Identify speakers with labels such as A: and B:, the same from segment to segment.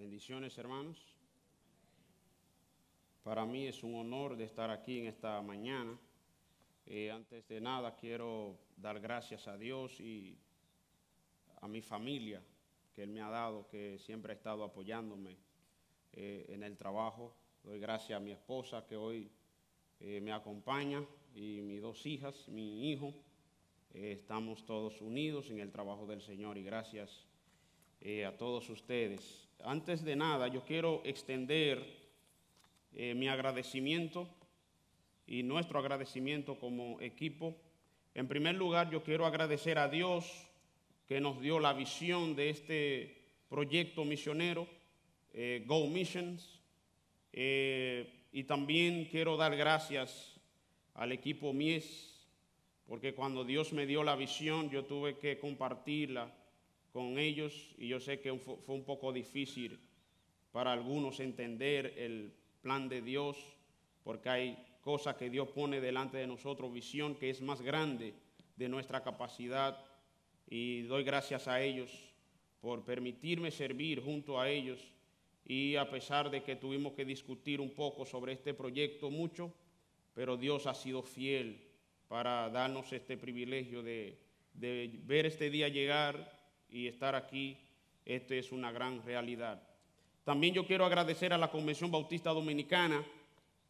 A: Bendiciones, hermanos. Para mí es un honor de estar aquí en esta mañana. Antes de nada quiero dar gracias a Dios y a mi familia que Él me ha dado, que siempre ha estado apoyándome en el trabajo. Doy gracias a mi esposa que hoy me acompaña y mis dos hijas, mi hijo. Estamos todos unidos en el trabajo del Señor y gracias a todos ustedes. Antes de nada, yo quiero extender mi agradecimiento y nuestro agradecimiento como equipo. En primer lugar, yo quiero agradecer a Dios que nos dio la visión de este proyecto misionero, Go Missions, y también quiero dar gracias al equipo Mies, porque cuando Dios me dio la visión, yo tuve que compartirla con ellos y yo sé que fue un poco difícil para algunos entender el plan de Dios, porque hay cosas que Dios pone delante de nosotros, visión que es más grande de nuestra capacidad, y doy gracias a ellos por permitirme servir junto a ellos, y a pesar de que tuvimos que discutir un poco sobre este proyecto mucho, pero Dios ha sido fiel para darnos este privilegio de ver este día llegar y estar aquí. Esto es una gran realidad. También yo quiero agradecer a la Convención Bautista Dominicana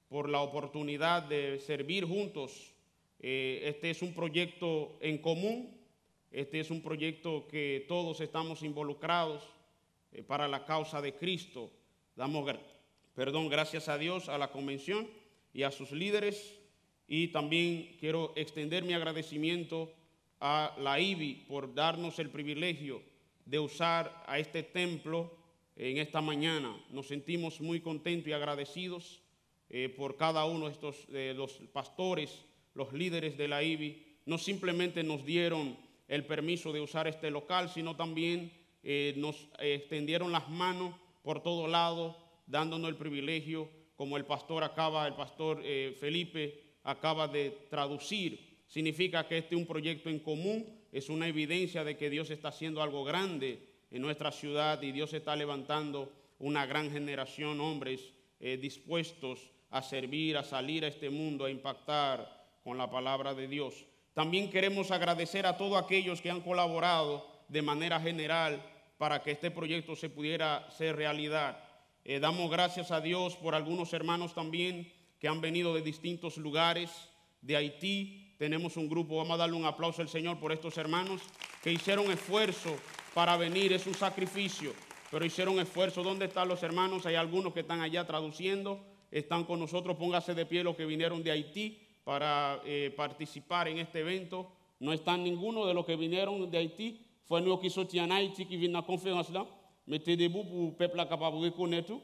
A: por la oportunidad de servir juntos. Este es un proyecto en común, este es un proyecto que todos estamos involucrados para la causa de Cristo. Damos gracias a Dios, a la convención y a sus líderes, y también quiero extender mi agradecimiento a la IBI por darnos el privilegio de usar a este templo en esta mañana. Nos sentimos muy contentos y agradecidos por cada uno de los pastores, los líderes de la IBI. No simplemente nos dieron el permiso de usar este local, sino también nos extendieron las manos por todo lado, dándonos el privilegio, como el pastor Felipe acaba de traducir. Significa que este es un proyecto en común, es una evidencia de que Dios está haciendo algo grande en nuestra ciudad y Dios está levantando una gran generación, hombres dispuestos a servir, a salir a este mundo, a impactar con la palabra de Dios. También queremos agradecer a todos aquellos que han colaborado de manera general para que este proyecto se pudiera hacer realidad. Damos gracias a Dios por algunos hermanos también que han venido de distintos lugares. De Haití tenemos un grupo, vamos a darle un aplauso al Señor por estos hermanos que hicieron esfuerzo para venir. Es un sacrificio, pero hicieron esfuerzo. ¿Dónde están los hermanos? Hay algunos que están allá traduciendo, están con nosotros. Póngase de pie los que vinieron de Haití para participar en este evento. No están ninguno de los que vinieron de Haití. Fue nous qui sortis en Haïti qui viennent à la conférence là. Mettez debout pour le peuple capable de reconnaître.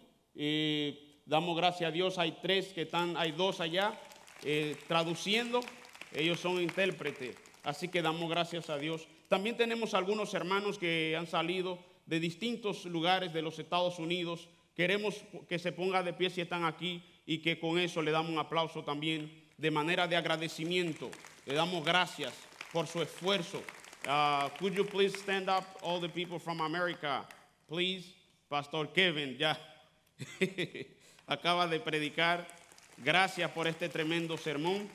A: Damos gracias a Dios. Hay dos allá traduciendo. Ellos son intérpretes. Así que damos gracias a Dios. También tenemos algunos hermanos que han salido de distintos lugares de los Estados Unidos. Queremos que se ponga de pie si están aquí y que con eso le damos un aplauso también de manera de agradecimiento. Le damos gracias por su esfuerzo. Could you please stand up, all the people from America, please? Pastor Kevin ya acaba de predicar. Gracias por este tremendo sermón.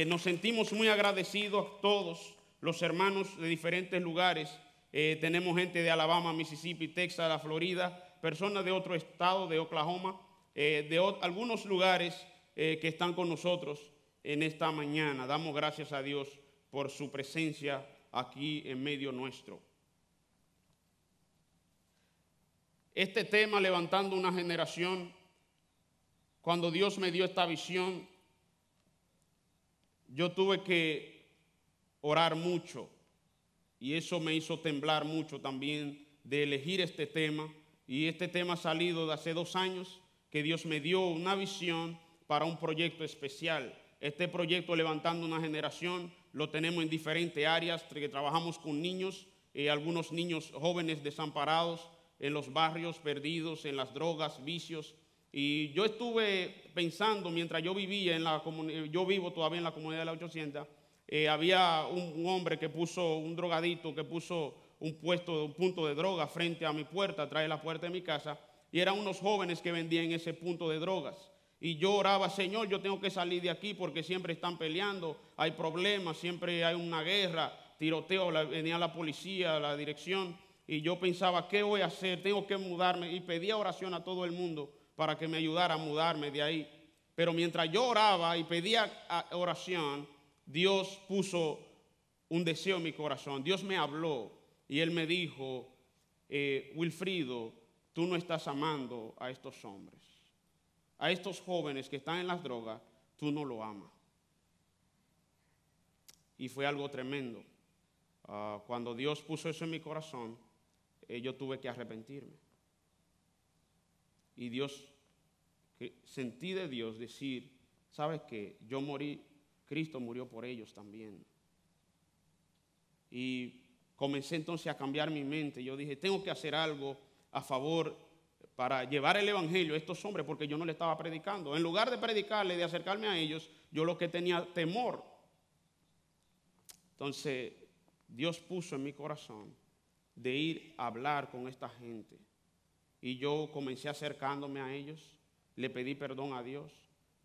A: Nos sentimos muy agradecidos todos los hermanos de diferentes lugares. Tenemos gente de Alabama, Mississippi, Texas, la Florida, personas de otro estado, de Oklahoma, algunos lugares que están con nosotros en esta mañana. Damos gracias a Dios por su presencia aquí en medio nuestro. Este tema, levantando una generación, cuando Dios me dio esta visión, yo tuve que orar mucho y eso me hizo temblar mucho también de elegir este tema. Y este tema ha salido de hace 2 años que Dios me dio una visión para un proyecto especial. Este proyecto, levantando una generación, lo tenemos en diferentes áreas, que trabajamos con niños, algunos niños jóvenes desamparados en los barrios, perdidos en las drogas, vicios. Y yo estuve pensando, mientras yo vivía en la comunidad, yo vivo todavía en la comunidad de la 800, había un hombre que puso, un drogadito, que puso un punto de droga frente a mi puerta, atrás de la puerta de mi casa, y eran unos jóvenes que vendían en ese punto de drogas. Y yo oraba, Señor, yo tengo que salir de aquí porque siempre están peleando, hay problemas, siempre hay una guerra, tiroteo, venía la policía, la dirección, y yo pensaba, ¿qué voy a hacer? Tengo que mudarme, y pedía oración a todo el mundo para que me ayudara a mudarme de ahí. Pero mientras yo oraba y pedía oración, Dios puso un deseo en mi corazón. Dios me habló y Él me dijo, Wilfrido, tú no estás amando a estos hombres. A estos jóvenes que están en las drogas, tú no lo amas. Y fue algo tremendo. Cuando Dios puso eso en mi corazón, yo tuve que arrepentirme. Y sentí de Dios decir, ¿sabes qué? Yo morí, Cristo murió por ellos también. Y comencé entonces a cambiar mi mente. Yo dije, tengo que hacer algo a favor para llevar el evangelio a estos hombres, porque yo no le estaba predicando. En lugar de predicarle, de acercarme a ellos, yo lo que tenía temor. Entonces, Dios puso en mi corazón de ir a hablar con esta gente. Y yo comencé acercándome a ellos, le pedí perdón a Dios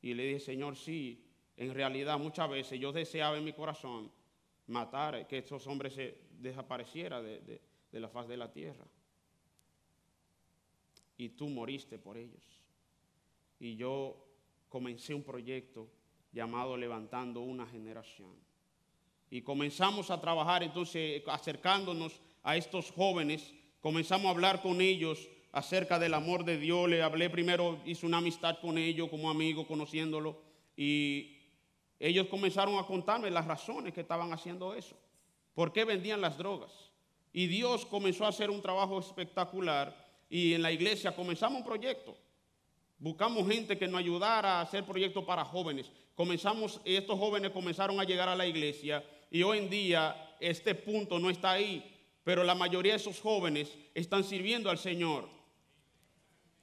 A: y le dije, Señor, sí, en realidad muchas veces yo deseaba en mi corazón matar, que estos hombres se desaparecieran de la faz de la tierra. Y tú moriste por ellos. Y yo comencé un proyecto llamado Levantando una Generación. Y comenzamos a trabajar entonces acercándonos a estos jóvenes, comenzamos a hablar con ellos acerca del amor de Dios. Le hablé primero, hice una amistad con ellos como amigo, conociéndolo, y ellos comenzaron a contarme las razones que estaban haciendo eso, por qué vendían las drogas. Y Dios comenzó a hacer un trabajo espectacular, y en la iglesia comenzamos un proyecto. Buscamos gente que nos ayudara a hacer proyectos para jóvenes. Estos jóvenes comenzaron a llegar a la iglesia, y hoy en día este punto no está ahí, pero la mayoría de esos jóvenes están sirviendo al Señor.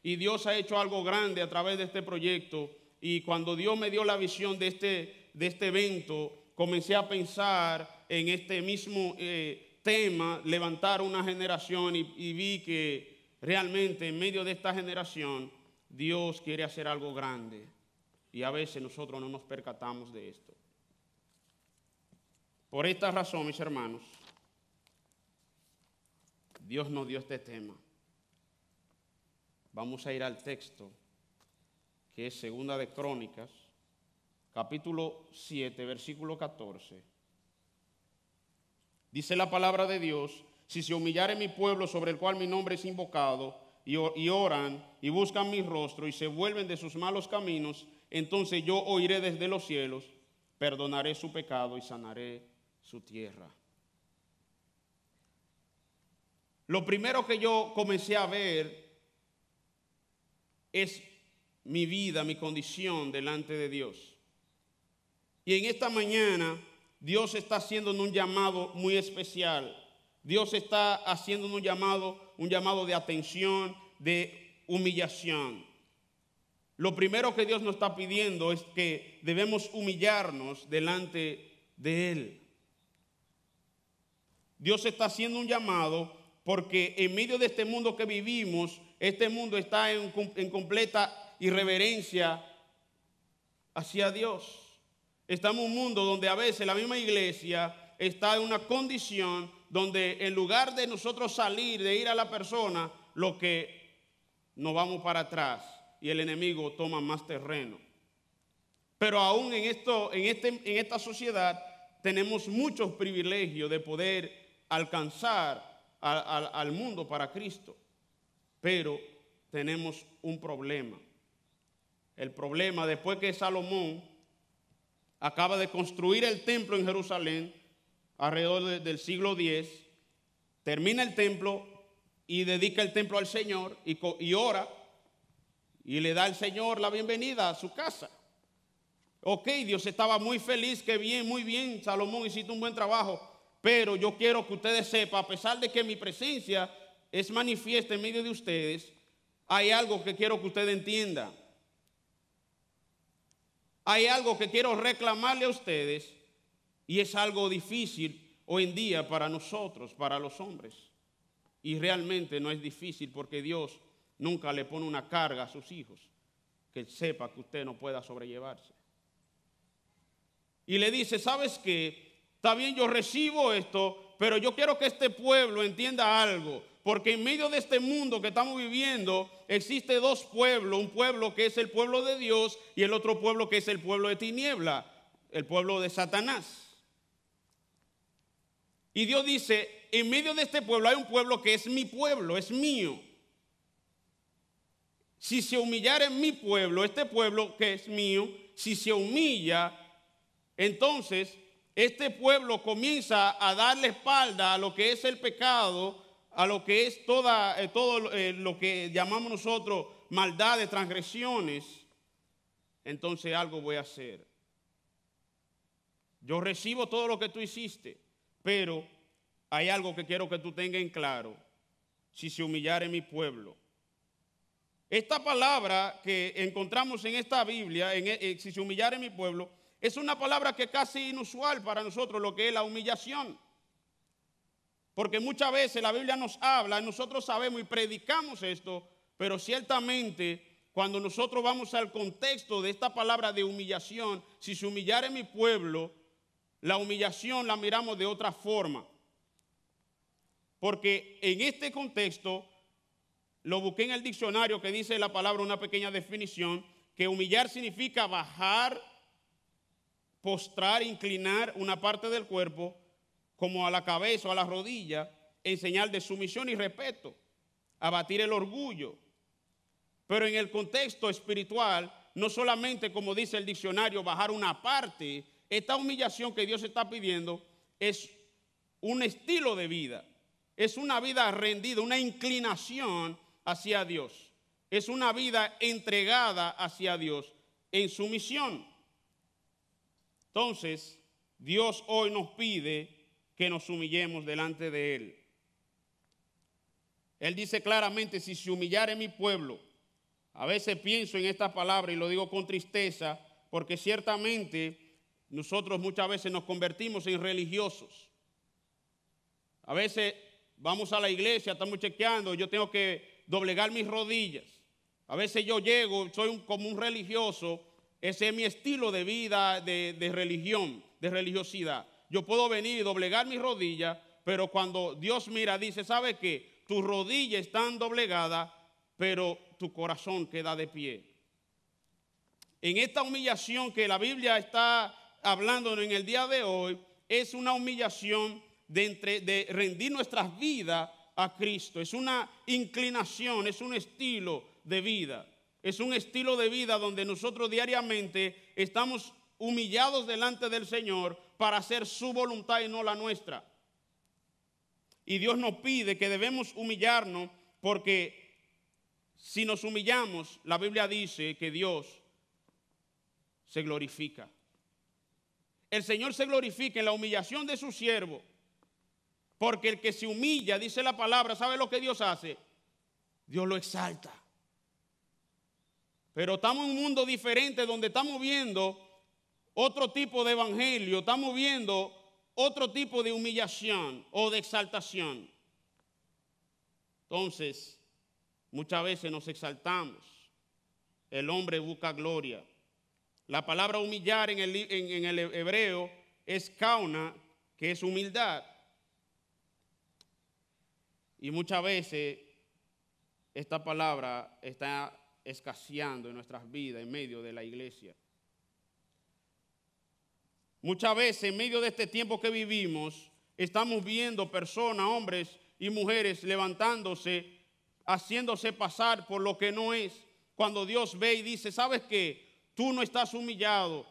A: Y Dios ha hecho algo grande a través de este proyecto. Y cuando Dios me dio la visión de este evento, comencé a pensar en este mismo tema, levantar una generación, y vi que realmente en medio de esta generación Dios quiere hacer algo grande. Y a veces nosotros no nos percatamos de esto. Por esta razón, mis hermanos, Dios nos dio este tema. Vamos a ir al texto, que es Segunda de Crónicas, capítulo 7, versículo 14. Dice la palabra de Dios, si se humillare mi pueblo sobre el cual mi nombre es invocado, y oran y buscan mi rostro y se vuelven de sus malos caminos, entonces yo oiré desde los cielos, perdonaré su pecado y sanaré su tierra. Lo primero que yo comencé a ver es mi vida, mi condición delante de Dios. Y en esta mañana Dios está haciendo un llamado muy especial. Dios está haciendo un llamado de atención, de humillación. Lo primero que Dios nos está pidiendo es que debemos humillarnos delante de Él. Dios está haciendo un llamado porque en medio de este mundo que vivimos, este mundo está en completa irreverencia hacia Dios. Estamos en un mundo donde a veces la misma iglesia está en una condición donde en lugar de nosotros salir, de ir a la persona, lo que nos vamos para atrás y el enemigo toma más terreno. Pero aún en esta sociedad tenemos muchos privilegios de poder alcanzar al mundo para Cristo. Pero tenemos un problema. El problema, después que Salomón acaba de construir el templo en Jerusalén, alrededor del siglo X, termina el templo y dedica el templo al Señor y ora y le da al Señor la bienvenida a su casa. Ok, Dios estaba muy feliz, que bien, muy bien, Salomón, hiciste un buen trabajo, pero yo quiero que ustedes sepan, a pesar de que mi presencia es manifiesta en medio de ustedes, hay algo que quiero que ustedes entiendan. Hay algo que quiero reclamarle a ustedes, y es algo difícil hoy en día para nosotros, para los hombres. Y realmente no es difícil porque Dios nunca le pone una carga a sus hijos que sepa que usted no pueda sobrellevarse. Y le dice, ¿sabes qué? Está bien, yo recibo esto, pero yo quiero que este pueblo entienda algo. Porque en medio de este mundo que estamos viviendo existe dos pueblos. Un pueblo que es el pueblo de Dios y el otro pueblo que es el pueblo de tiniebla, el pueblo de Satanás. Y Dios dice, en medio de este pueblo hay un pueblo que es mi pueblo, es mío. Si se humillara en mi pueblo, este pueblo que es mío, si se humilla, entonces este pueblo comienza a darle espalda a lo que es el pecado, a lo que es todo lo que llamamos nosotros maldades, transgresiones. Entonces algo voy a hacer. Yo recibo todo lo que tú hiciste, pero hay algo que quiero que tú tengas en claro. Si se humillare mi pueblo. Esta palabra que encontramos en esta Biblia, si se humillare mi pueblo, es una palabra que es casi inusual para nosotros, lo que es la humillación. Porque muchas veces la Biblia nos habla, nosotros sabemos y predicamos esto, pero ciertamente cuando nosotros vamos al contexto de esta palabra de humillación, si se humillare mi pueblo, la humillación la miramos de otra forma. Porque en este contexto, lo busqué en el diccionario que dice la palabra, una pequeña definición, que humillar significa bajar, postrar, inclinar una parte del cuerpo como a la cabeza o a la rodilla en señal de sumisión y respeto, abatir el orgullo. Pero en el contexto espiritual, no solamente como dice el diccionario, bajar una parte, esta humillación que Dios está pidiendo es un estilo de vida, es una vida rendida, una inclinación hacia Dios, es una vida entregada hacia Dios en sumisión. Entonces, Dios hoy nos pide que nos humillemos delante de Él. Él dice claramente, si se humillare mi pueblo. A veces pienso en esta palabra y lo digo con tristeza, porque ciertamente nosotros muchas veces nos convertimos en religiosos. A veces vamos a la iglesia, estamos chequeando, yo tengo que doblegar mis rodillas. A veces yo llego, soy como un religioso, ese es mi estilo de vida, de religión, de religiosidad. Yo puedo venir y doblegar mis rodillas, pero cuando Dios mira, dice, ¿sabe qué? Tus rodillas están doblegadas, pero tu corazón queda de pie. En esta humillación que la Biblia está hablando en el día de hoy, es una humillación de rendir nuestras vidas a Cristo. Es una inclinación, es un estilo de vida. Es un estilo de vida donde nosotros diariamente estamos humillados delante del Señor para hacer su voluntad y no la nuestra. Y Dios nos pide que debemos humillarnos porque si nos humillamos, la Biblia dice que Dios se glorifica. El Señor se glorifica en la humillación de su siervo, porque el que se humilla, dice la palabra, ¿sabe lo que Dios hace? Dios lo exalta. Pero estamos en un mundo diferente donde estamos viendo otro tipo de evangelio, estamos viendo otro tipo de humillación o de exaltación. Entonces, muchas veces nos exaltamos. El hombre busca gloria. La palabra humillar en el hebreo es kauna, que es humildad. Y muchas veces esta palabra está escaseando en nuestras vidas en medio de la iglesia. Muchas veces en medio de este tiempo que vivimos, estamos viendo personas, hombres y mujeres levantándose, haciéndose pasar por lo que no es. Cuando Dios ve y dice, ¿sabes qué? Tú no estás humillado,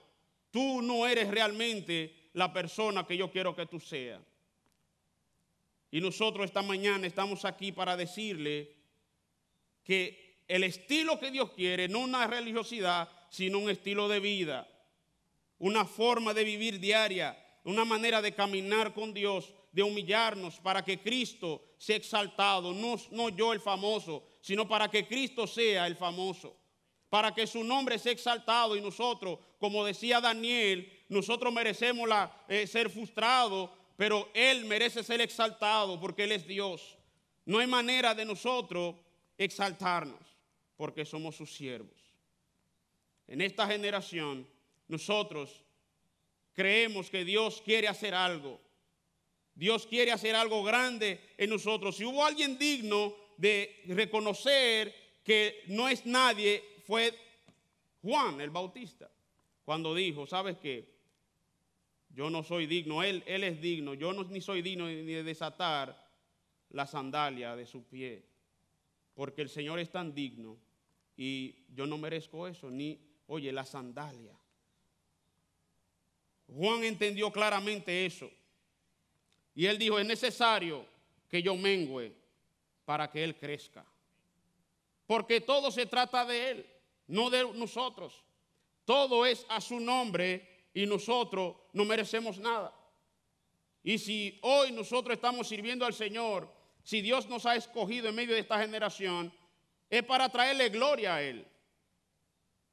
A: tú no eres realmente la persona que yo quiero que tú seas. Y nosotros esta mañana estamos aquí para decirle que el estilo que Dios quiere, no una religiosidad, sino un estilo de vida, una forma de vivir diaria, una manera de caminar con Dios, de humillarnos para que Cristo sea exaltado, no yo el famoso, sino para que Cristo sea el famoso, para que su nombre sea exaltado y nosotros, como decía Daniel, nosotros merecemos ser frustrados pero Él merece ser exaltado porque Él es Dios. No hay manera de nosotros exaltarnos porque somos sus siervos. En esta generación, nosotros creemos que Dios quiere hacer algo. Dios quiere hacer algo grande en nosotros. Si hubo alguien digno de reconocer que no es nadie, fue Juan el Bautista. Cuando dijo, ¿sabes qué? Yo no soy digno, él es digno. Yo ni soy digno ni de desatar la sandalia de su pie. Porque el Señor es tan digno y yo no merezco eso, ni, oye, la sandalia. Juan entendió claramente eso. Y él dijo, es necesario que yo mengüe para que Él crezca. Porque todo se trata de Él, no de nosotros. Todo es a su nombre y nosotros no merecemos nada. Y si hoy nosotros estamos sirviendo al Señor, si Dios nos ha escogido en medio de esta generación, es para traerle gloria a Él.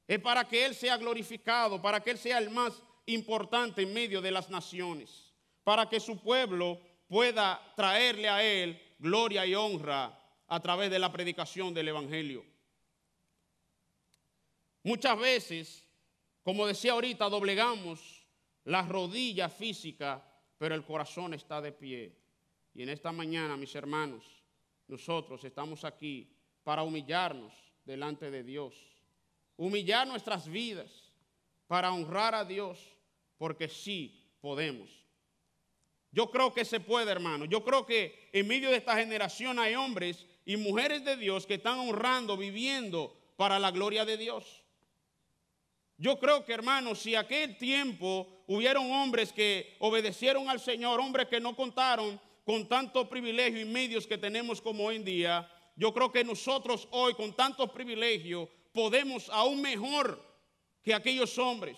A: Es para que Él sea glorificado, para que Él sea el más importante en medio de las naciones. Para que su pueblo pueda traerle a Él gloria y honra a través de la predicación del Evangelio. Muchas veces, como decía ahorita, doblegamos las rodillas físicas, pero el corazón está de pie. Y en esta mañana, mis hermanos, nosotros estamos aquí para humillarnos delante de Dios. Humillar nuestras vidas para honrar a Dios, porque sí podemos. Yo creo que se puede, hermano. Yo creo que en medio de esta generación hay hombres y mujeres de Dios que están honrando, viviendo para la gloria de Dios. Yo creo que, hermano, si aquel tiempo hubieron hombres que obedecieron al Señor, hombres que no contaron con tantos privilegios y medios que tenemos como hoy en día, yo creo que nosotros hoy con tantos privilegios podemos aún mejor que aquellos hombres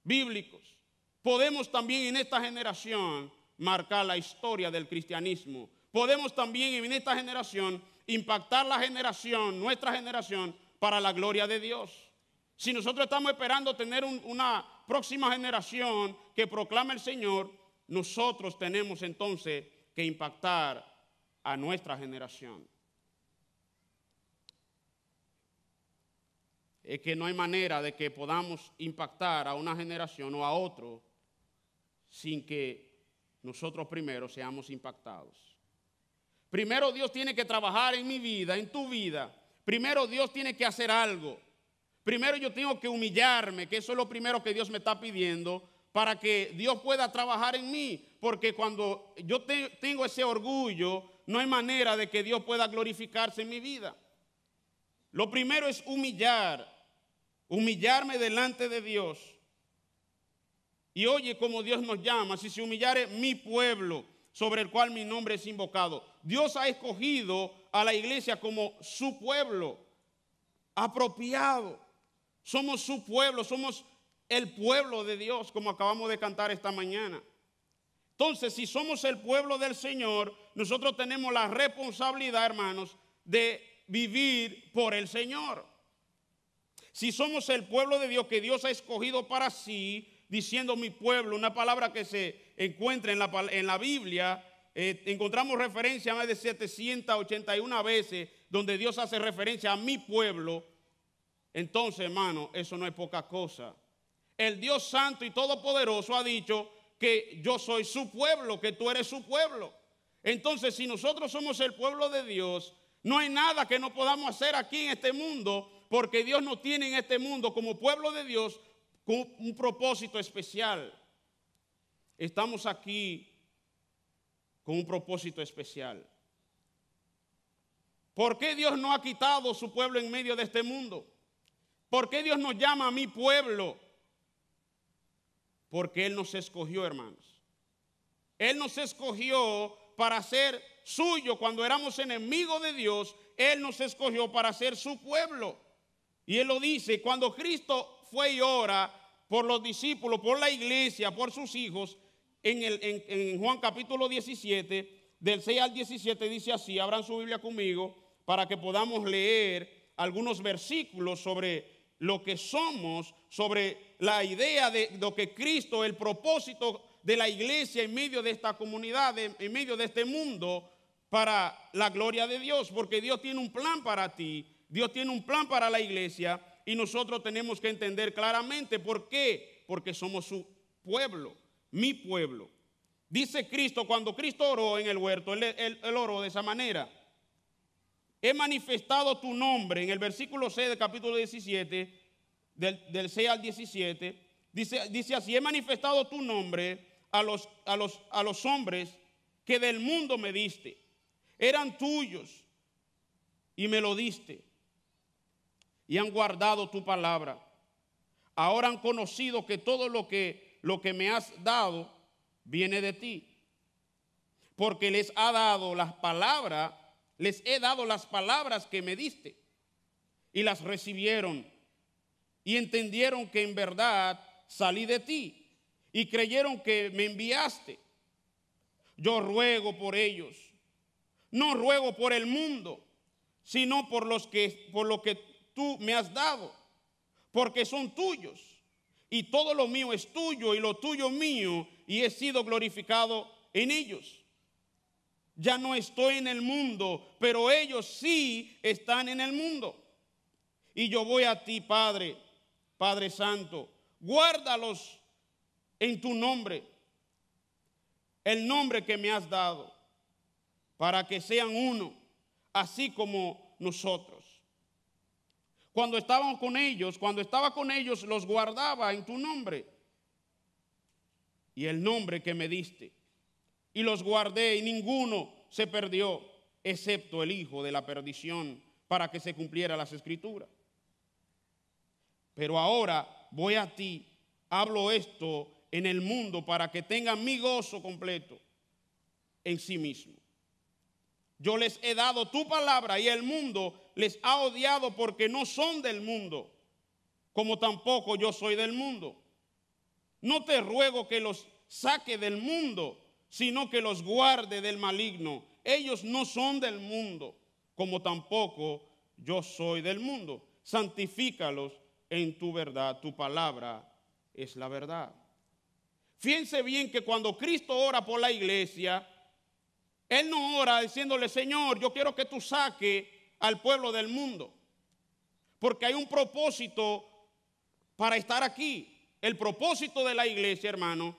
A: bíblicos. Podemos también en esta generación marcar la historia del cristianismo. Podemos también en esta generación impactar la generación, nuestra generación, para la gloria de Dios. Si nosotros estamos esperando tener una próxima generación que proclame el Señor, nosotros tenemos entonces que impactar a nuestra generación. Es que no hay manera de que podamos impactar a una generación o a otro sin que nosotros primero seamos impactados. Primero Dios tiene que trabajar en mi vida, en tu vida. Primero Dios tiene que hacer algo. Primero yo tengo que humillarme, que eso es lo primero que Dios me está pidiendo, para que Dios pueda trabajar en mí. Porque cuando yo tengo ese orgullo, no hay manera de que Dios pueda glorificarse en mi vida. Lo primero es humillarme delante de Dios. Y oye cómo Dios nos llama, si se humillare mi pueblo, sobre el cual mi nombre es invocado. Dios ha escogido a la iglesia como su pueblo, apropiado. Somos su pueblo, somos el pueblo de Dios, como acabamos de cantar esta mañana. Entonces, si somos el pueblo del Señor, nosotros tenemos la responsabilidad, hermanos, de vivir por el Señor. Si somos el pueblo de Dios que Dios ha escogido para sí, diciendo mi pueblo, una palabra que se encuentra en la Biblia, encontramos referencia más de 781 veces donde Dios hace referencia a mi pueblo. Entonces, hermano, eso no es poca cosa. El Dios Santo y Todopoderoso ha dicho que yo soy su pueblo, que tú eres su pueblo. Entonces, si nosotros somos el pueblo de Dios, no hay nada que no podamos hacer aquí en este mundo, porque Dios nos tiene en este mundo como pueblo de Dios con un propósito especial. Estamos aquí con un propósito especial. ¿Por qué Dios no ha quitado su pueblo en medio de este mundo? ¿Por qué Dios nos llama a mi pueblo? Porque Él nos escogió, hermanos. Él nos escogió para ser suyo. Cuando éramos enemigos de Dios, Él nos escogió para ser su pueblo. Y Él lo dice, cuando Cristo fue y ora por los discípulos, por la iglesia, por sus hijos, en Juan capítulo 17, del 6 al 17, dice así, abran su Biblia conmigo, para que podamos leer algunos versículos sobre lo que somos, sobre la idea de lo que Cristo, el propósito de la iglesia, en medio de esta comunidad, en medio de este mundo, para la gloria de Dios, porque Dios tiene un plan para ti, Dios tiene un plan para la iglesia, y nosotros tenemos que entender claramente por qué, porque somos su pueblo, mi pueblo. Dice Cristo, cuando Cristo oró en el huerto, él oró de esa manera: he manifestado tu nombre, en el versículo 6 del capítulo 17, del 6 al 17, dice así: he manifestado tu nombre a los hombres que del mundo me diste. Eran tuyos y me lo diste, y han guardado tu palabra. Ahora han conocido que todo lo que me has dado viene de ti, porque les he dado las palabras que me diste, y las recibieron, y entendieron que en verdad salí de ti, y creyeron que me enviaste. Yo ruego por ellos, no ruego por el mundo, sino por lo que tú me has dado, porque son tuyos, y todo lo mío es tuyo, y lo tuyo mío, y he sido glorificado en ellos. Ya no estoy en el mundo, pero ellos sí están en el mundo. Y yo voy a ti, Padre Santo, guárdalos en tu nombre, el nombre que me has dado, para que sean uno, así como nosotros. Cuando estaba con ellos, los guardaba en tu nombre y el nombre que me diste. Y los guardé, y ninguno se perdió, excepto el hijo de la perdición, para que se cumpliera las escrituras. Pero ahora voy a ti, hablo esto en el mundo, para que tengan mi gozo completo en sí mismo. Yo les he dado tu palabra, y el mundo les ha odiado, porque no son del mundo, como tampoco yo soy del mundo. No te ruego que los saque del mundo, sino que los guarde del maligno. Ellos no son del mundo, como tampoco yo soy del mundo. Santifícalos en tu verdad, tu palabra es la verdad. Fíjense bien que cuando Cristo ora por la iglesia, Él no ora diciéndole: Señor, yo quiero que tú saques al pueblo del mundo, porque hay un propósito para estar aquí. El propósito de la iglesia, hermano,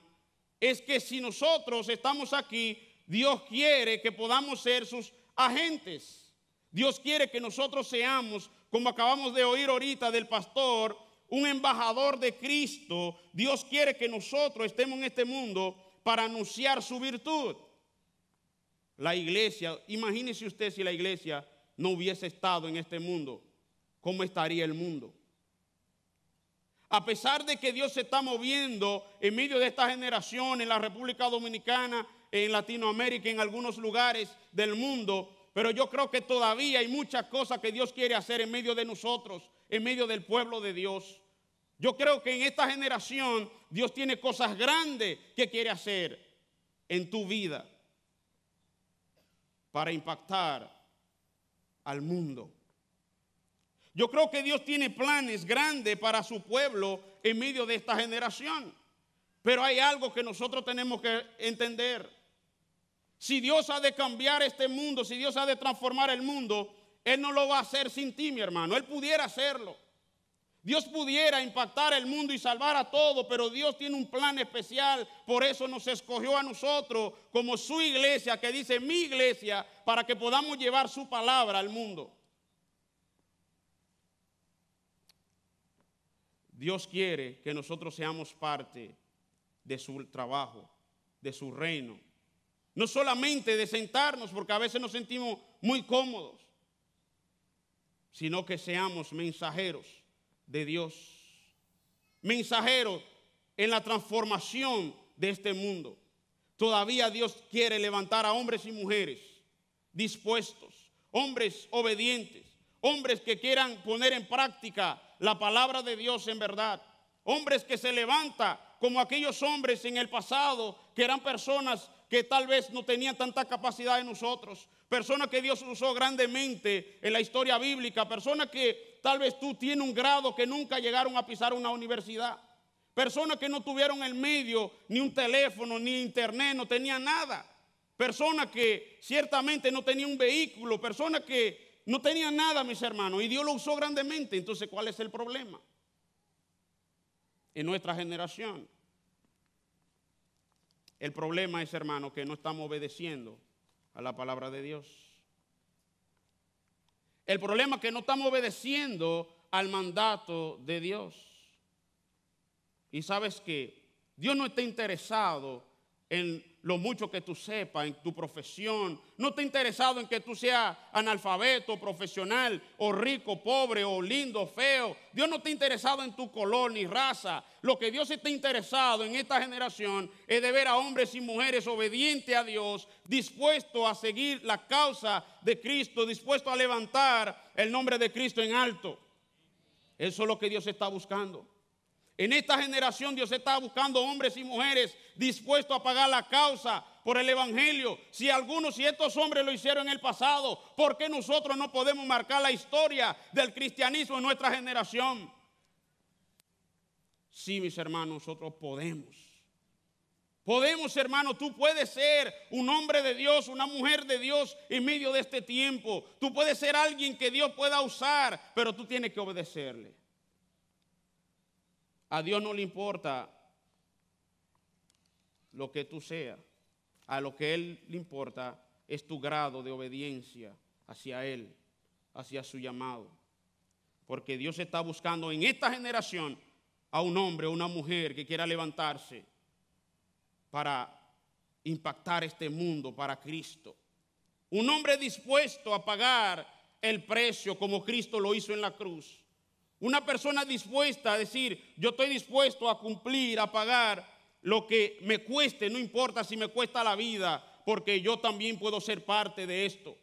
A: es que si nosotros estamos aquí, Dios quiere que podamos ser sus agentes. Dios quiere que nosotros seamos, como acabamos de oír ahorita del pastor, un embajador de Cristo. Dios quiere que nosotros estemos en este mundo para anunciar su virtud. La iglesia, imagínese usted si la iglesia no hubiese estado en este mundo, ¿cómo estaría el mundo? A pesar de que Dios se está moviendo en medio de esta generación en la República Dominicana, en Latinoamérica, en algunos lugares del mundo, pero yo creo que todavía hay muchas cosas que Dios quiere hacer en medio de nosotros, en medio del pueblo de Dios. Yo creo que en esta generación Dios tiene cosas grandes que quiere hacer en tu vida para impactar al mundo. Yo creo que Dios tiene planes grandes para su pueblo en medio de esta generación. Pero hay algo que nosotros tenemos que entender. Si Dios ha de cambiar este mundo, si Dios ha de transformar el mundo, Él no lo va a hacer sin ti, mi hermano. Él pudiera hacerlo. Dios pudiera impactar el mundo y salvar a todos, pero Dios tiene un plan especial. Por eso nos escogió a nosotros como su iglesia, que dice mi iglesia, para que podamos llevar su palabra al mundo. Dios quiere que nosotros seamos parte de su trabajo, de su reino. No solamente de sentarnos, porque a veces nos sentimos muy cómodos, sino que seamos mensajeros de Dios. Mensajeros en la transformación de este mundo. Todavía Dios quiere levantar a hombres y mujeres dispuestos, hombres obedientes, hombres que quieran poner en práctica la palabra de Dios en verdad. Hombres que se levantan como aquellos hombres en el pasado, que eran personas que tal vez no tenían tanta capacidad en nosotros. Personas que Dios usó grandemente en la historia bíblica. Personas que tal vez tú tienes un grado que nunca llegaron a pisar una universidad. Personas que no tuvieron el medio, ni un teléfono, ni internet, no tenían nada. Personas que ciertamente no tenían un vehículo, personas que no tenían nada, mis hermanos, y Dios lo usó grandemente. Entonces, ¿cuál es el problema? En nuestra generación, el problema es, hermano, que no estamos obedeciendo a la palabra de Dios. El problema es que no estamos obedeciendo al mandato de Dios. Y sabes que Dios no está interesado en lo mucho que tú sepas, en tu profesión. No está interesado en que tú seas analfabeto, profesional, o rico, pobre, o lindo, feo. Dios no está interesado en tu color ni raza. Lo que Dios está interesado en esta generación es de ver a hombres y mujeres obedientes a Dios, dispuestos a seguir la causa de Cristo, dispuestos a levantar el nombre de Cristo en alto. Eso es lo que Dios está buscando. En esta generación Dios está buscando hombres y mujeres dispuestos a pagar la causa por el evangelio. Si estos hombres lo hicieron en el pasado, ¿por qué nosotros no podemos marcar la historia del cristianismo en nuestra generación? Sí, mis hermanos, nosotros podemos. Podemos, hermano, tú puedes ser un hombre de Dios, una mujer de Dios en medio de este tiempo. Tú puedes ser alguien que Dios pueda usar, pero tú tienes que obedecerle. A Dios no le importa lo que tú seas. A lo que Él le importa es tu grado de obediencia hacia Él, hacia su llamado. Porque Dios está buscando en esta generación a un hombre o una mujer que quiera levantarse para impactar este mundo para Cristo. Un hombre dispuesto a pagar el precio como Cristo lo hizo en la cruz. Una persona dispuesta a decir, yo estoy dispuesto a cumplir, a pagar lo que me cueste, no importa si me cuesta la vida, porque yo también puedo ser parte de esto.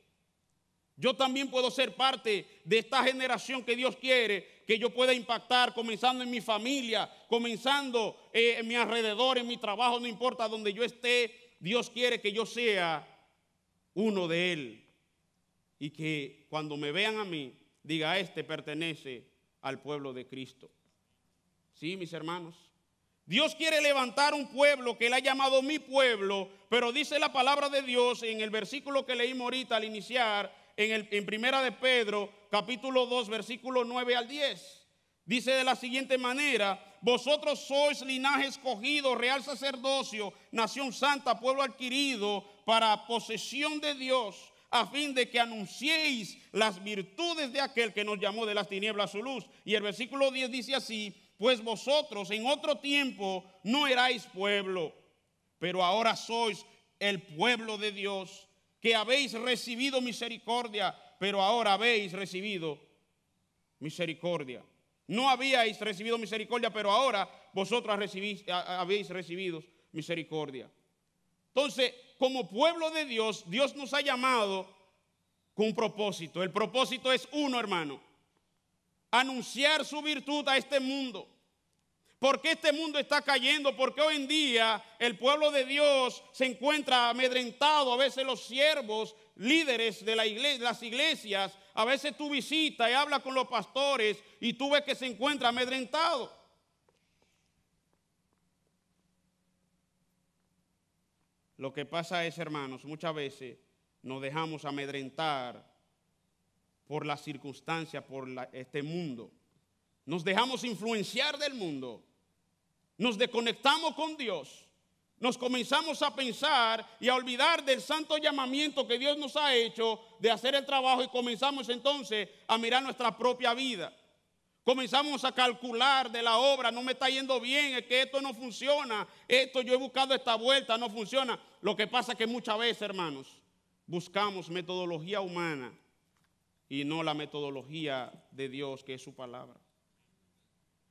A: Yo también puedo ser parte de esta generación que Dios quiere que yo pueda impactar, comenzando en mi familia, comenzando en mi alrededor, en mi trabajo, no importa donde yo esté. Dios quiere que yo sea uno de Él y que cuando me vean a mí, diga, este pertenece al pueblo de Cristo. Sí, mis hermanos. Dios quiere levantar un pueblo que Él ha llamado mi pueblo, pero dice la palabra de Dios en el versículo que leímos ahorita al iniciar, en Primera de Pedro, capítulo 2, versículo 9 al 10. Dice de la siguiente manera, vosotros sois linaje escogido, real sacerdocio, nación santa, pueblo adquirido para posesión de Dios, a fin de que anunciéis las virtudes de aquel que nos llamó de las tinieblas a su luz. Y el versículo 10 dice así, pues vosotros en otro tiempo no erais pueblo, pero ahora sois el pueblo de Dios, que habéis recibido misericordia, pero ahora habéis recibido misericordia. No habíais recibido misericordia, pero ahora vosotros habéis recibido misericordia. Entonces, como pueblo de Dios, Dios nos ha llamado con un propósito. El propósito es uno, hermano. Anunciar su virtud a este mundo. ¿Por qué este mundo está cayendo? Porque hoy en día el pueblo de Dios se encuentra amedrentado. A veces los siervos, líderes de las iglesias, a veces tú visitas y hablas con los pastores y tú ves que se encuentra amedrentado. Lo que pasa es, hermanos, muchas veces nos dejamos amedrentar por las circunstancias, por este mundo. Nos dejamos influenciar del mundo. Nos desconectamos con Dios. Nos comenzamos a pensar y a olvidar del santo llamamiento que Dios nos ha hecho de hacer el trabajo y comenzamos entonces a mirar nuestra propia vida. Comenzamos a calcular de la obra, no me está yendo bien, es que esto no funciona, esto yo he buscado esta vuelta, no funciona. Lo que pasa es que muchas veces, hermanos, buscamos metodología humana y no la metodología de Dios, que es su palabra.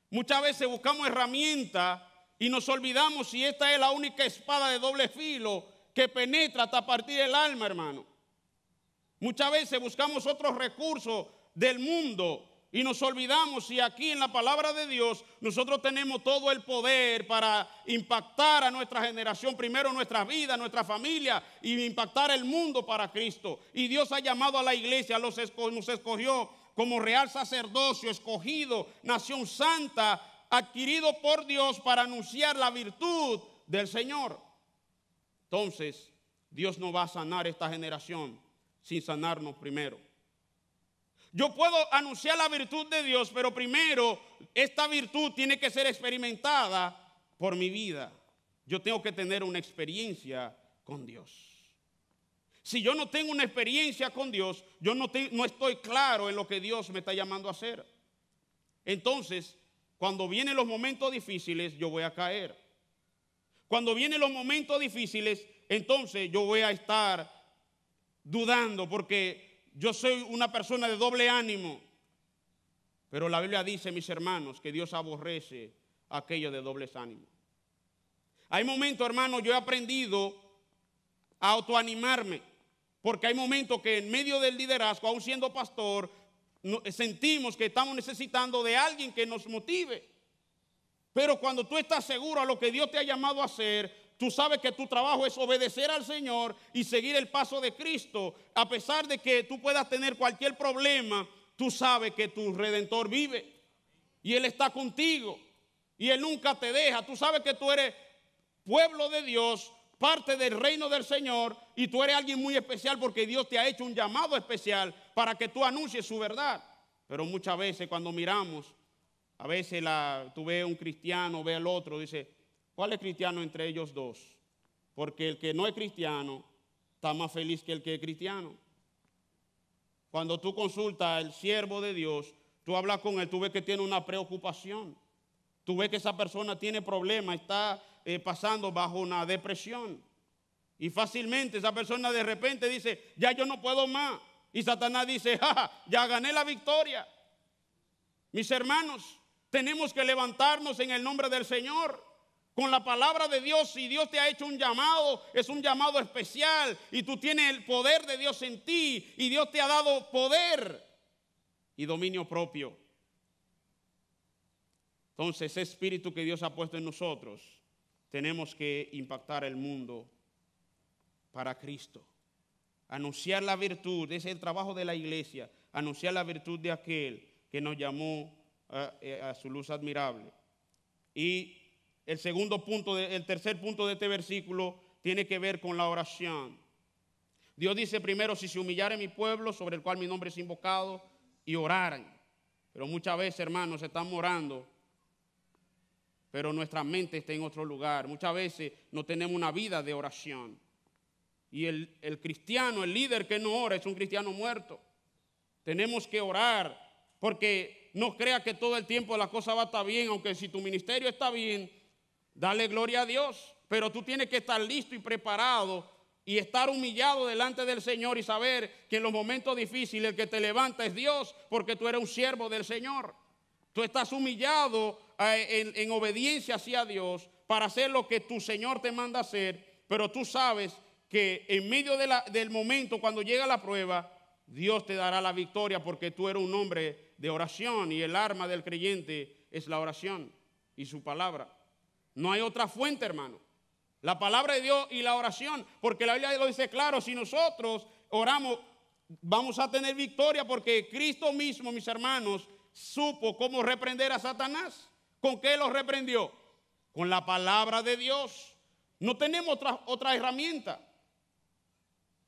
A: Muchas veces buscamos herramientas y nos olvidamos si esta es la única espada de doble filo que penetra hasta partir el alma, hermano. Muchas veces buscamos otros recursos del mundo y nos olvidamos si aquí en la palabra de Dios nosotros tenemos todo el poder para impactar a nuestra generación, primero nuestra vida, nuestra familia, y impactar el mundo para Cristo. Y Dios ha llamado a la iglesia, nos escogió como real sacerdocio, escogido, nación santa, adquirido por Dios para anunciar la virtud del Señor. Entonces, Dios no va a sanar esta generación sin sanarnos primero. Yo puedo anunciar la virtud de Dios, pero primero esta virtud tiene que ser experimentada por mi vida. Yo tengo que tener una experiencia con Dios. Si yo no tengo una experiencia con Dios, yo no estoy claro en lo que Dios me está llamando a hacer. Entonces, cuando vienen los momentos difíciles, yo voy a caer. Cuando vienen los momentos difíciles, entonces yo voy a estar dudando porque yo soy una persona de doble ánimo. Pero la Biblia dice, mis hermanos, que Dios aborrece a aquellos de dobles ánimos. Hay momentos, hermanos, yo he aprendido a autoanimarme, porque hay momentos que en medio del liderazgo, aún siendo pastor, sentimos que estamos necesitando de alguien que nos motive. Pero cuando tú estás seguro a lo que Dios te ha llamado a hacer, tú sabes que tu trabajo es obedecer al Señor y seguir el paso de Cristo. A pesar de que tú puedas tener cualquier problema, tú sabes que tu Redentor vive y Él está contigo y Él nunca te deja. Tú sabes que tú eres pueblo de Dios, parte del reino del Señor, y tú eres alguien muy especial porque Dios te ha hecho un llamado especial para que tú anuncies su verdad. Pero muchas veces cuando miramos, a veces tú ves un cristiano, ves al otro, dice, ¿cuál es cristiano entre ellos dos? Porque el que no es cristiano está más feliz que el que es cristiano. Cuando tú consultas al siervo de Dios, tú hablas con él, tú ves que tiene una preocupación. Tú ves que esa persona tiene problemas, está pasando bajo una depresión. Y fácilmente esa persona de repente dice, ya yo no puedo más. Y Satanás dice, ya gané la victoria. Mis hermanos, tenemos que levantarnos en el nombre del Señor con la palabra de Dios. Si Dios te ha hecho un llamado, es un llamado especial y tú tienes el poder de Dios en ti y Dios te ha dado poder y dominio propio. Entonces, ese espíritu que Dios ha puesto en nosotros, tenemos que impactar el mundo para Cristo. Anunciar la virtud, ese es el trabajo de la iglesia, anunciar la virtud de aquel que nos llamó a su luz admirable. Y el tercer punto de este versículo tiene que ver con la oración. Dios dice primero, si se humillare mi pueblo, sobre el cual mi nombre es invocado, y oraran. Pero muchas veces, hermanos, estamos orando, pero nuestra mente está en otro lugar. Muchas veces no tenemos una vida de oración. Y el cristiano, el líder que no ora, es un cristiano muerto. Tenemos que orar, porque no crea que todo el tiempo la cosa va a estar bien, aunque si tu ministerio está bien, dale gloria a Dios. Pero tú tienes que estar listo y preparado y estar humillado delante del Señor y saber que en los momentos difíciles el que te levanta es Dios, porque tú eres un siervo del Señor. Tú estás humillado en obediencia hacia Dios para hacer lo que tu Señor te manda hacer, pero tú sabes que en medio del momento, cuando llega la prueba, Dios te dará la victoria porque tú eres un hombre de oración y el arma del creyente es la oración y su palabra. No hay otra fuente, hermano. La palabra de Dios y la oración, porque la Biblia lo dice claro, si nosotros oramos, vamos a tener victoria porque Cristo mismo, mis hermanos, supo cómo reprender a Satanás. ¿Con qué lo reprendió? Con la palabra de Dios. No tenemos otra herramienta.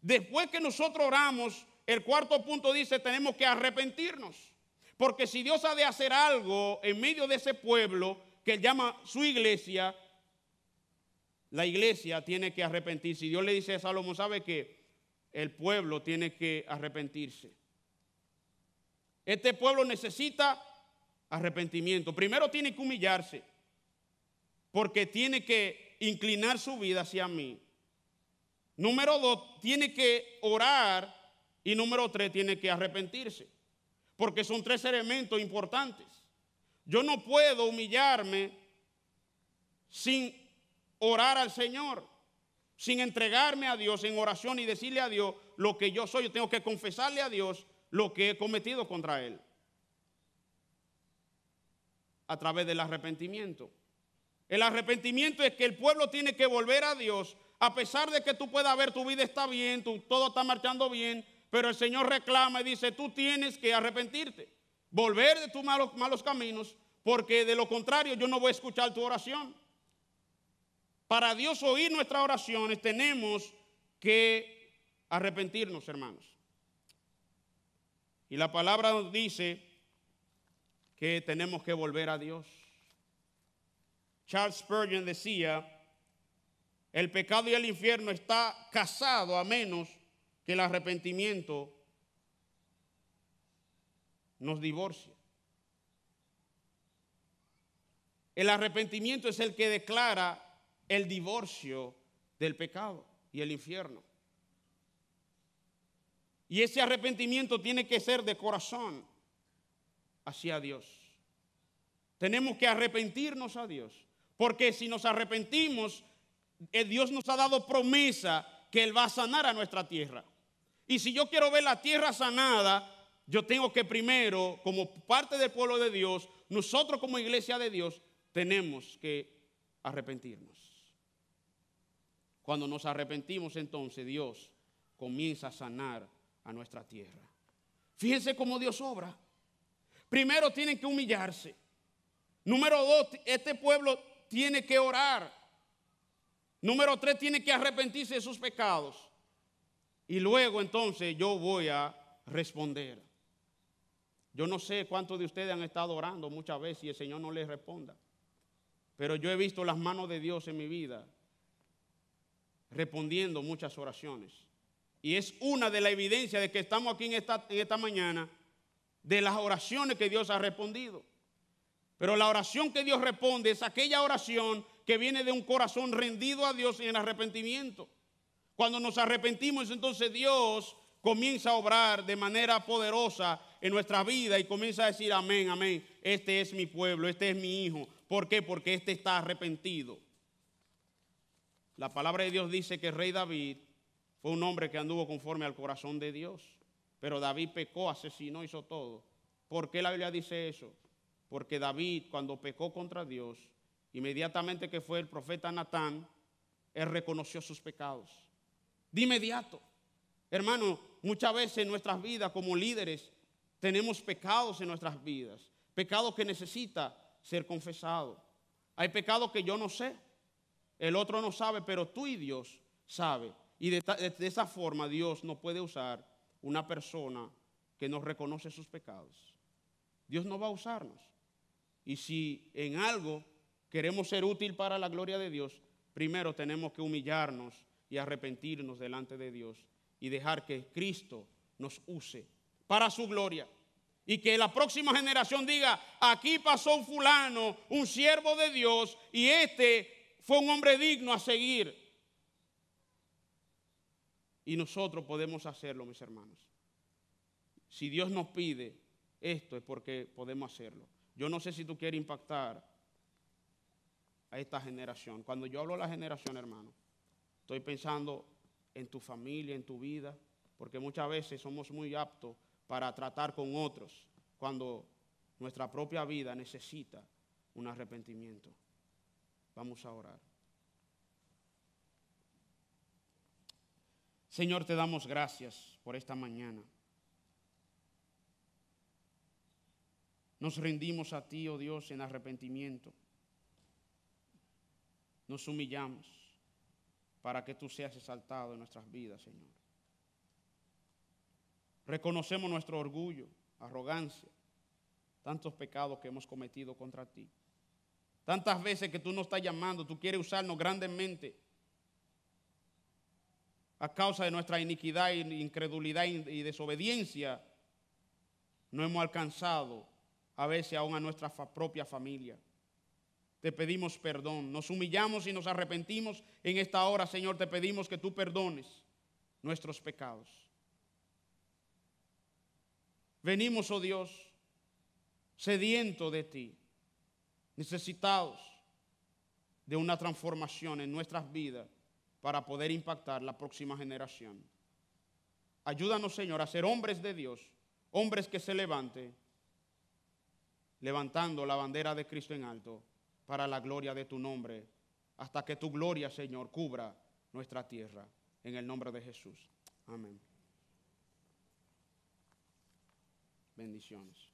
A: Después que nosotros oramos, el cuarto punto dice, tenemos que arrepentirnos. Porque si Dios ha de hacer algo en medio de ese pueblo que él llama su iglesia, la iglesia tiene que arrepentirse. Y Dios le dice a Salomón, ¿sabe qué? El pueblo tiene que arrepentirse. Este pueblo necesita arrepentimiento. Primero tiene que humillarse, porque tiene que inclinar su vida hacia mí. Número 2, tiene que orar. Y número 3, tiene que arrepentirse. Porque son 3 elementos importantes. Yo no puedo humillarme sin orar al Señor, sin entregarme a Dios en oración y decirle a Dios lo que yo soy. Yo tengo que confesarle a Dios lo que he cometido contra Él. A través del arrepentimiento. El arrepentimiento es que el pueblo tiene que volver a Dios, a pesar de que tú puedas ver tu vida está bien, todo está marchando bien, pero el Señor reclama y dice, tú tienes que arrepentirte, volver de tus malos caminos, porque de lo contrario yo no voy a escuchar tu oración. Para Dios oír nuestras oraciones tenemos que arrepentirnos, hermanos. Y la palabra nos dice que tenemos que volver a Dios. Charles Spurgeon decía, el pecado y el infierno está casado a menos que el arrepentimiento nos divorcie. El arrepentimiento es el que declara el divorcio del pecado y el infierno. Y ese arrepentimiento tiene que ser de corazón hacia Dios. Tenemos que arrepentirnos a Dios, porque si nos arrepentimos, Dios nos ha dado promesa que Él va a sanar a nuestra tierra. Y si yo quiero ver la tierra sanada, yo tengo que primero, como parte del pueblo de Dios, nosotros como iglesia de Dios, tenemos que arrepentirnos. Cuando nos arrepentimos, entonces Dios comienza a sanar a nuestra tierra. Fíjense cómo Dios obra. Primero tienen que humillarse. Número 2, este pueblo tiene que orar. Número 3, tiene que arrepentirse de sus pecados. Y luego entonces yo voy a responder. Yo no sé cuántos de ustedes han estado orando muchas veces y el Señor no les responda. Pero yo he visto las manos de Dios en mi vida respondiendo muchas oraciones. Y es una de las evidencias de que estamos aquí en esta mañana, de las oraciones que Dios ha respondido. Pero la oración que Dios responde es aquella oración que viene de un corazón rendido a Dios en arrepentimiento. Cuando nos arrepentimos, entonces Dios comienza a obrar de manera poderosa en nuestra vida y comienza a decir amén, amén. Este es mi pueblo, este es mi hijo. ¿Por qué? Porque este está arrepentido. La palabra de Dios dice que el rey David fue un hombre que anduvo conforme al corazón de Dios. Pero David pecó, asesinó, hizo todo. ¿Por qué la Biblia dice eso? Porque David, cuando pecó contra Dios, inmediatamente que fue el profeta Natán, él reconoció sus pecados. De inmediato. Hermano, muchas veces en nuestras vidas como líderes tenemos pecados en nuestras vidas. Pecados que necesitan ser confesados. Hay pecados que yo no sé. El otro no sabe, pero tú y Dios saben. Y de esa forma Dios no puede usar una persona que no reconoce sus pecados. Dios no va a usarnos. Y si en algo queremos ser útil para la gloria de Dios, primero tenemos que humillarnos y arrepentirnos delante de Dios y dejar que Cristo nos use para su gloria. Y que la próxima generación diga, aquí pasó un fulano, un siervo de Dios, y este fue un hombre digno a seguir. Y nosotros podemos hacerlo, mis hermanos. Si Dios nos pide esto es porque podemos hacerlo. Yo no sé si tú quieres impactar a esta generación. Cuando yo hablo de la generación, hermano, estoy pensando en tu familia, en tu vida, porque muchas veces somos muy aptos para tratar con otros cuando nuestra propia vida necesita un arrepentimiento. Vamos a orar. Señor, te damos gracias por esta mañana. Nos rendimos a ti, oh Dios, en arrepentimiento. Nos humillamos para que tú seas exaltado en nuestras vidas, Señor. Reconocemos nuestro orgullo, arrogancia, tantos pecados que hemos cometido contra ti. Tantas veces que tú nos estás llamando, tú quieres usarnos grandemente. A causa de nuestra iniquidad, incredulidad y desobediencia, no hemos alcanzado a veces aún a nuestra propia familia. Te pedimos perdón, nos humillamos y nos arrepentimos en esta hora, Señor. Te pedimos que tú perdones nuestros pecados. Venimos, oh Dios, sedientos de ti, necesitados de una transformación en nuestras vidas para poder impactar la próxima generación. Ayúdanos, Señor, a ser hombres de Dios, hombres que se levanten, levantando la bandera de Cristo en alto para la gloria de tu nombre, hasta que tu gloria, Señor, cubra nuestra tierra. En el nombre de Jesús. Amén. Bendiciones.